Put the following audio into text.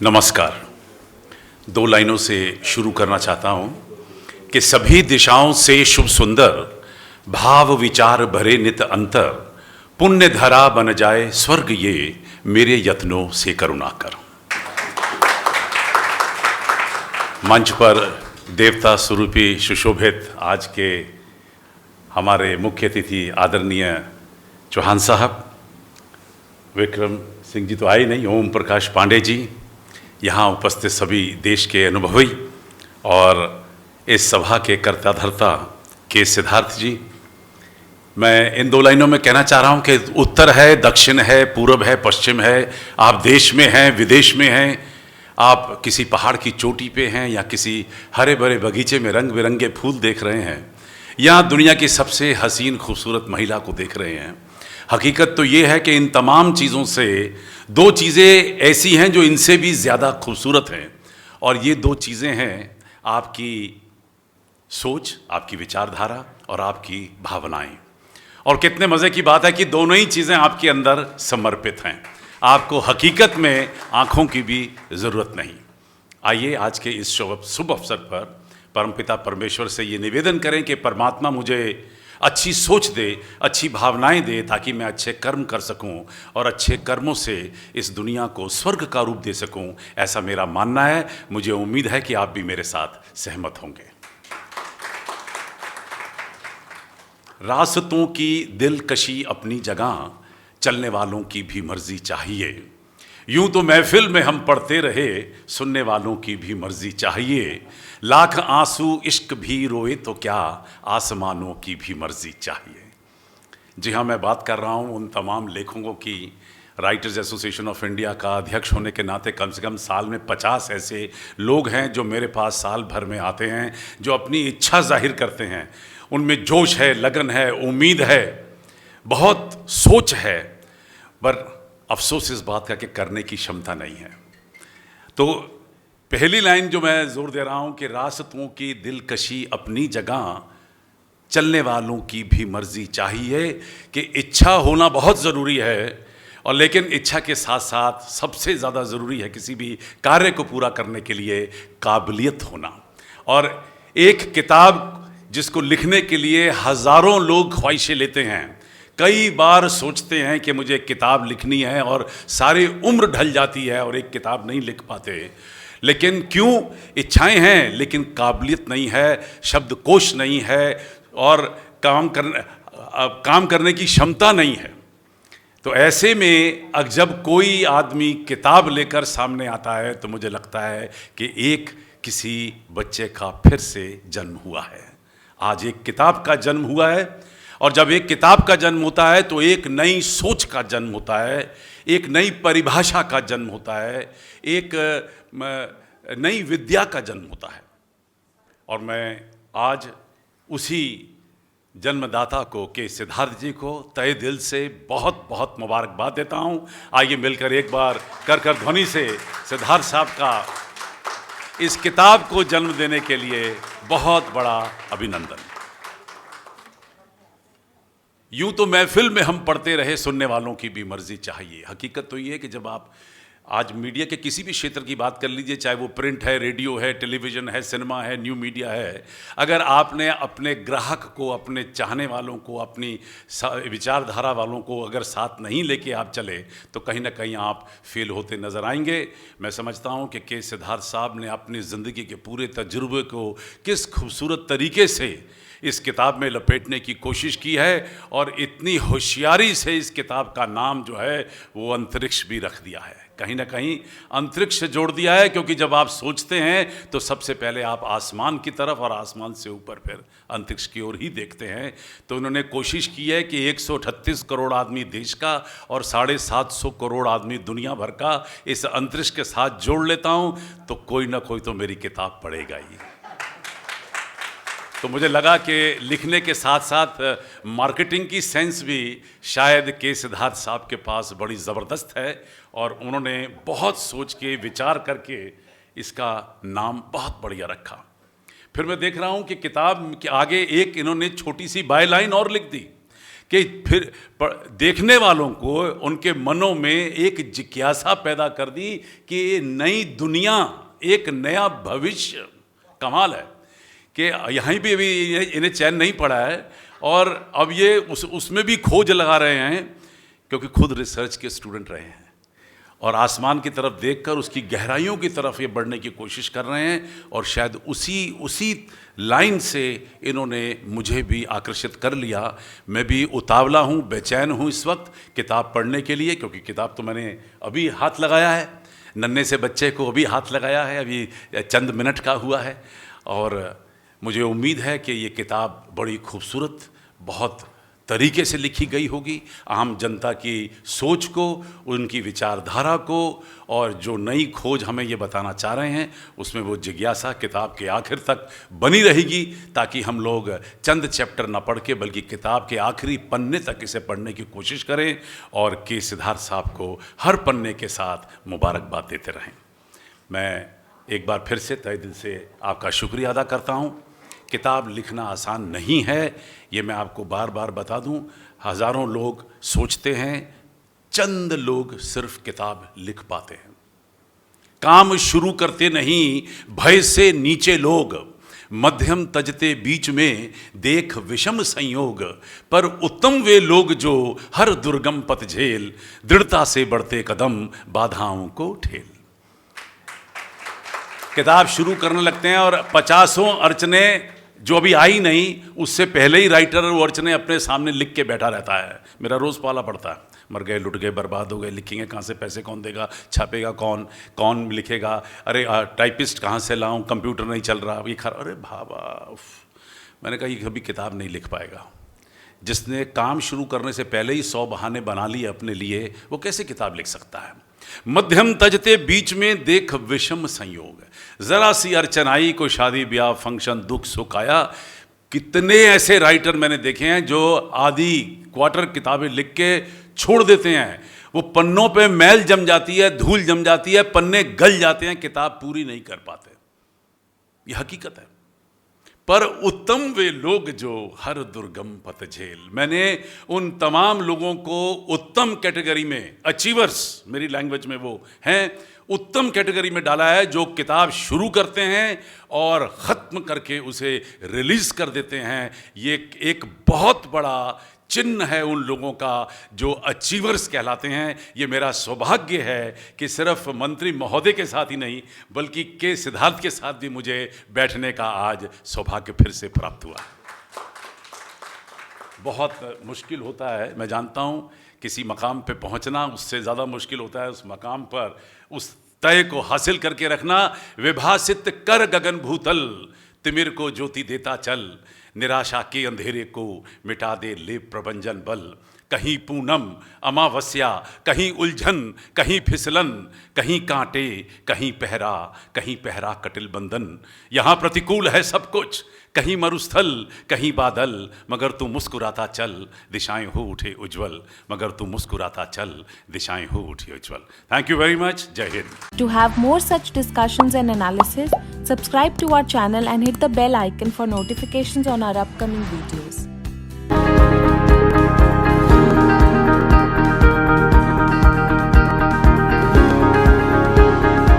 नमस्कार। दो लाइनों से शुरू करना चाहता हूं कि सभी दिशाओं से शुभ सुंदर, भाव विचार भरे नित अंतर, पुण्य धरा बन जाए स्वर्ग ये, मेरे यत्नों से करुणा कर। मंच पर देवता स्वरूपी सुशोभित आज के हमारे मुख्य अतिथि आदरणीय चौहान साहब, विक्रम सिंह जी तो आए नहीं, ओम प्रकाश पांडे जी, यहाँ उपस्थित सभी देश के अनुभवी और इस सभा के कर्ता धर्ता के सिद्धार्थ जी। मैं इन दो लाइनों में कहना चाह रहा हूँ कि उत्तर है, दक्षिण है, पूर्व है, पश्चिम है, आप देश में हैं, विदेश में हैं, आप किसी पहाड़ की चोटी पे हैं या किसी हरे भरे बगीचे में रंग बिरंगे फूल देख रहे हैं या दुनिया की सबसे हसीन खूबसूरत महिला को देख रहे हैं। हकीकत तो ये है कि इन तमाम चीज़ों से दो चीज़ें ऐसी हैं जो इनसे भी ज़्यादा खूबसूरत हैं, और ये दो चीज़ें हैं आपकी सोच, आपकी विचारधारा और आपकी भावनाएं। और कितने मज़े की बात है कि दोनों ही चीज़ें आपके अंदर समर्पित हैं, आपको हकीकत में आँखों की भी ज़रूरत नहीं। आइए आज के इस शुभ अवसर पर परमपिता परमेश्वर से ये निवेदन करें कि परमात्मा मुझे अच्छी सोच दे, अच्छी भावनाएं दे, ताकि मैं अच्छे कर्म कर सकूं और अच्छे कर्मों से इस दुनिया को स्वर्ग का रूप दे सकूं। ऐसा मेरा मानना है। मुझे उम्मीद है कि आप भी मेरे साथ सहमत होंगे। रास्तों की दिलकशी अपनी जगह, चलने वालों की भी मर्जी चाहिए। यूं तो महफिल में हम पढ़ते रहे, सुनने वालों की भी मर्जी चाहिए। लाख आंसू इश्क भी रोए तो क्या, आसमानों की भी मर्जी चाहिए। जी हाँ, मैं बात कर रहा हूँ उन तमाम लेखकों की। राइटर्स एसोसिएशन ऑफ इंडिया का अध्यक्ष होने के नाते कम से कम साल में 50 ऐसे लोग हैं जो मेरे पास साल भर में आते हैं, जो अपनी इच्छा जाहिर करते हैं। उनमें जोश है, लगन है, उम्मीद है, बहुत सोच है, पर अफसोस इस बात का कि करने की क्षमता नहीं है। तो पहली लाइन जो मैं जोर दे रहा हूं कि रास्तों की दिलकशी अपनी जगह, चलने वालों की भी मर्जी चाहिए, कि इच्छा होना बहुत ज़रूरी है, और लेकिन इच्छा के साथ साथ सबसे ज़्यादा ज़रूरी है किसी भी कार्य को पूरा करने के लिए काबिलियत होना। और एक किताब जिसको लिखने के लिए हज़ारों लोग ख्वाहिशें लेते हैं, कई बार सोचते हैं कि मुझे किताब लिखनी है और सारी उम्र ढल जाती है और एक किताब नहीं लिख पाते। लेकिन क्यों? इच्छाएं हैं लेकिन काबिलियत नहीं है, शब्दकोश नहीं है और काम करने की क्षमता नहीं है। तो ऐसे में जब कोई आदमी किताब लेकर सामने आता है तो मुझे लगता है कि एक किसी बच्चे का फिर से जन्म हुआ है। आज एक किताब का जन्म हुआ है, और जब एक किताब का जन्म होता है तो एक नई सोच का जन्म होता है, एक नई परिभाषा का जन्म होता है, एक नई विद्या का जन्म होता है। और मैं आज उसी जन्मदाता को, के सिद्धार्थ जी को तहे दिल से बहुत बहुत मुबारकबाद देता हूं। आइए मिलकर एक बार कर ध्वनि से सिद्धार्थ साहब का इस किताब को जन्म देने के लिए बहुत बड़ा अभिनंदन। यूं तो महफिल में हम पढ़ते रहे, सुनने वालों की भी मर्जी चाहिए। हकीकत तो ये है कि जब आप आज मीडिया के किसी भी क्षेत्र की बात कर लीजिए, चाहे वो प्रिंट है, रेडियो है, टेलीविज़न है, सिनेमा है, न्यू मीडिया है, अगर आपने अपने ग्राहक को, अपने चाहने वालों को, अपनी विचारधारा वालों को अगर साथ नहीं लेके आप चले तो कहीं ना कहीं आप फेल होते नज़र आएंगे। मैं समझता हूँ कि के सिद्धार्थ साहब ने अपनी ज़िंदगी के पूरे तजुर्बे को किस खूबसूरत तरीके से इस किताब में लपेटने की कोशिश की है, और इतनी होशियारी से इस किताब का नाम जो है वो अंतरिक्ष भी रख दिया है। कहीं ना कहीं अंतरिक्ष से जोड़ दिया है, क्योंकि जब आप सोचते हैं तो सबसे पहले आप आसमान की तरफ और आसमान से ऊपर फिर अंतरिक्ष की ओर ही देखते हैं। तो उन्होंने कोशिश की है कि 138 करोड़ आदमी देश का और 750 करोड़ आदमी दुनिया भर का इस अंतरिक्ष के साथ जोड़ लेता हूँ तो कोई ना कोई तो मेरी किताब पढ़ेगा ही। तो मुझे लगा कि लिखने के साथ साथ मार्केटिंग की सेंस भी शायद के सिद्धार्थ साहब के पास बड़ी ज़बरदस्त है, और उन्होंने बहुत सोच के विचार करके इसका नाम बहुत बढ़िया रखा। फिर मैं देख रहा हूँ कि किताब के आगे एक इन्होंने छोटी सी बायलाइन और लिख दी कि फिर देखने वालों को, उनके मनों में एक जिज्ञासा पैदा कर दी कि ये नई दुनिया, एक नया भविष्य। कमाल है कि यहीं भी अभी इन्हें चैन नहीं पड़ा है और अब ये उसमें भी खोज लगा रहे हैं, क्योंकि खुद रिसर्च के स्टूडेंट रहे हैं और आसमान की तरफ देखकर उसकी गहराइयों की तरफ ये बढ़ने की कोशिश कर रहे हैं। और शायद उसी लाइन से इन्होंने मुझे भी आकर्षित कर लिया। मैं भी उतावला हूँ, बेचैन हूँ इस वक्त किताब पढ़ने के लिए, क्योंकि किताब तो मैंने अभी हाथ लगाया है, नन्हे से बच्चे को अभी हाथ लगाया है, अभी चंद मिनट का हुआ है। और मुझे उम्मीद है कि ये किताब बड़ी खूबसूरत, बहुत तरीके से लिखी गई होगी, आम जनता की सोच को, उनकी विचारधारा को, और जो नई खोज हमें ये बताना चाह रहे हैं उसमें वो जिज्ञासा किताब के आखिर तक बनी रहेगी, ताकि हम लोग चंद चैप्टर ना पढ़ के बल्कि किताब के आखिरी पन्ने तक इसे पढ़ने की कोशिश करें और के सिद्धार्थ साहब को हर पन्ने के साथ मुबारकबाद देते रहें। मैं एक बार फिर से तहे दिल से आपका शुक्रिया अदा करता हूँ। किताब लिखना आसान नहीं है, ये मैं आपको बार बार बता दूं। हज़ारों लोग सोचते हैं, चंद लोग सिर्फ किताब लिख पाते हैं। काम शुरू करते नहीं भय से नीचे लोग, मध्यम तजते बीच में देख विषम संयोग, पर उत्तम वे लोग जो हर दुर्गम पथ झेल, दृढ़ता से बढ़ते कदम बाधाओं को ठेल। किताब शुरू करने लगते हैं और 50 अर्चने जो अभी आई नहीं, उससे पहले ही राइटर वो अर्चने अपने सामने लिख के बैठा रहता है। मेरा रोज़ पाला पड़ता है, मर गए, लुट गए, बर्बाद हो गए, लिखेंगे कहाँ से, पैसे कौन देगा, छापेगा कौन, कौन लिखेगा, अरे टाइपिस्ट कहाँ से लाऊं, कंप्यूटर नहीं चल रहा, ये अरे भाबा। मैंने कहा ये कभी किताब नहीं लिख पाएगा। जिसने काम शुरू करने से पहले ही 100 बहाने बना लिए अपने लिए, वो कैसे किताब लिख सकता है। मध्यम तजते बीच में देख विषम संयोग, जरा सी अर्चनाई को शादी ब्याह फंक्शन दुख सुख आया। कितने ऐसे राइटर मैंने देखे हैं जो आधी क्वार्टर किताबें लिख के छोड़ देते हैं, वो पन्नों पे मैल जम जाती है, धूल जम जाती है, पन्ने गल जाते हैं, किताब पूरी नहीं कर पाते। यह हकीकत है। पर उत्तम वे लोग जो हर दुर्गम पथ झेल। मैंने उन तमाम लोगों को उत्तम कैटेगरी में, अचीवर्स मेरी लैंग्वेज में वो हैं, उत्तम कैटेगरी में डाला है, जो किताब शुरू करते हैं और ख़त्म करके उसे रिलीज कर देते हैं। ये एक बहुत बड़ा चिन्ह है उन लोगों का जो अचीवर्स कहलाते हैं। ये मेरा सौभाग्य है कि सिर्फ मंत्री महोदय के साथ ही नहीं, बल्कि के सिद्धार्थ के साथ भी मुझे बैठने का आज सौभाग्य फिर से प्राप्त हुआ। बहुत मुश्किल होता है, मैं जानता हूँ, किसी मकाम पे पहुँचना उससे ज़्यादा मुश्किल होता है उस मकाम पर उस तय को हासिल करके रखना। विभासित कर गगन भूतल, तिमिर को ज्योति देता चल, निराशा के अंधेरे को मिटा दे ले प्रभंजन बल। कहीं पूनम अमावस्या, कहीं उलझन, कहीं फिसलन, कहीं कांटे, कहीं पहरा कटिल बंधन। यहाँ प्रतिकूल है सब कुछ, कहीं मरुस्थल, कहीं बादल, मगर तू मुस्कुराता चल, दिशाएं हो उठे उज्जवल, मगर तू मुस्कुराता चल, दिशाएं हो उठे उज्जवल। Thank you very much. जय Hind. To have more such discussions and analysis, subscribe to our channel and hit the bell icon for notifications on our upcoming videos.